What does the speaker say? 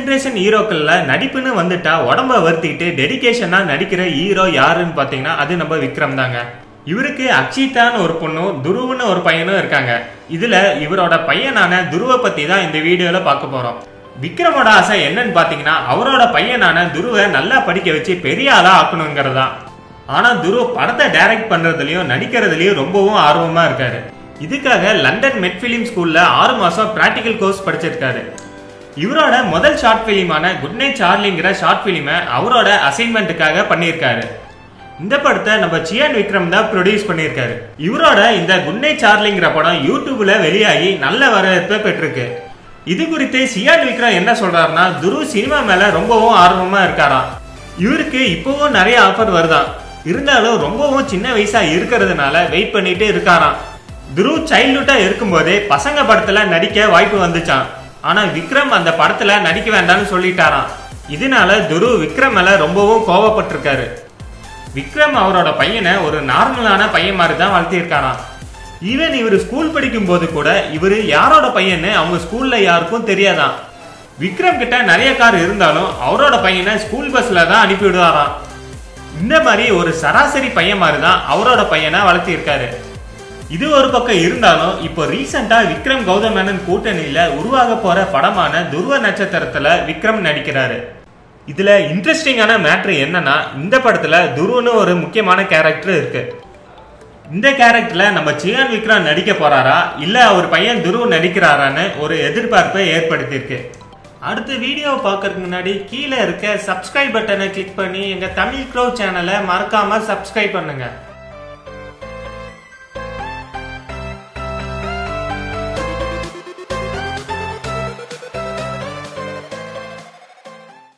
Generation ஹீரோக்கள்ல நடிப்புன்னு வந்துட்டா உடம்ப வருத்திட்டு டெடிகேஷனா நடிக்கிற ஹீரோ யாருன்னு பாத்தீங்கன்னா அது நம்ம விக்ரம் தாங்க. இவருக்கு அக்ஷிதான்னு ஒரு பொண்ணும் துருவன்னு ஒரு பையனும் இருக்காங்க. இதுல இவரோட பையனான துருவ பத்தி தான் இந்த வீடியோல பார்க்க போறோம். விக்ரமோட ஆசை என்னன்னு பாத்தீங்கன்னா அவரோட பையனான துருவ நல்லா படிக்க வச்சு பெரிய ஆளா ஆக்கணுங்கிறதா. ஆனா துருவ படத்தை டைரக்ட் பண்றதுலயும் நடிக்கிறதுலயும் ரொம்பவும் ஆர்வமா இருக்காரு. இதுக்காக லண்டன் மெட் பிலிம் ஸ்கூல்ல 6 மாசம் பிராக்டிகல் கோர்ஸ் படிச்சிருக்காரு. இவரோட முதல் ஷார்ட் பிலிமான குட் நைட் சார்லிங்கிற ஷார்ட் பிலிமை அவரோட அசைன்மெண்ட்டுக்காக பண்ணியிருக்காரு. இந்த படத்தை நம்ம சியான் விக்ரம் தான் ப்ரொடியூஸ் பண்ணியிருக்காரு. இவரோட இந்த குட் நைட் சார்லிங்கிற படம் யூடியூப்ல வெளியாகி நல்ல வரவேற்பை பெற்றிருக்கு. இது குறித்து சியான் விக்ரம் என்ன சொல்றாருன்னா, துருவ் சினிமா மேல ரொம்பவும் ஆர்வமா இருக்காராம். இவருக்கு இப்பவும் நிறைய ஆஃபர் வருதான். இருந்தாலும் ரொம்பவும் சின்ன வயசா இருக்கிறதுனால வெயிட் பண்ணிட்டு இருக்காராம். துருவ் சைல்ட்ஹுட்டா இருக்கும்போதே பசங்க படத்துல நடிக்க வாய்ப்பு வந்துச்சான். ஆனா விக்ரம் அந்த படத்துல நடிக்க வேண்டாம்னு சொல்லிட்டாராம். இதனால துருவ் விக்ரம் மேல ரொம்பவும் கோவப்பட்டிருக்காரு. விக்ரம் அவரோட பையனை ஒரு நார்மலான பையன் மாதிரி தான் வளர்த்திருக்காராம். ஈவன் இவர் ஸ்கூல் படிக்கும் போது கூட இவரு யாரோட பையன்னு அவங்க ஸ்கூல்ல யாருக்கும் தெரியாதான். விக்ரம் கிட்ட நிறைய கார் இருந்தாலும் அவரோட பையனை ஸ்கூல் பஸ்ல தான் அனுப்பி விடுவாராம். இந்த மாதிரி ஒரு சராசரி பையன் மாதிரி தான் அவரோட பையனை வளர்த்திருக்காரு. இது ஒரு பக்கம் இருந்தாலும் இப்போ ரீசெண்டா விக்ரம் கௌதம் மேனன் கூட்டணியில உருவாக போற படமான துருவ நட்சத்திரத்துல விக்ரம் நடிக்கிறாரு. இதுல இன்ட்ரெஸ்டிங்கான மேட்ரு என்னன்னா, இந்த படத்துல துருவன்னு ஒரு முக்கியமான கேரக்டர் இருக்கு. இந்த கேரக்டர்ல நம்ம சியான் விக்ரம் நடிக்க போறாரா இல்ல அவர் பையன் துருவ் நடிக்கிறாரான்னு ஒரு எதிர்பார்ப்பை ஏற்படுத்தியிருக்கு. அடுத்த வீடியோ பார்க்கறதுக்கு முன்னாடி கீழே இருக்க சப்ஸ்கிரைப் பட்டனை கிளிக் பண்ணி எங்க தமிழ் க்ரோ சேனலை மறக்காம சப்ஸ்கிரைப் பண்ணுங்க.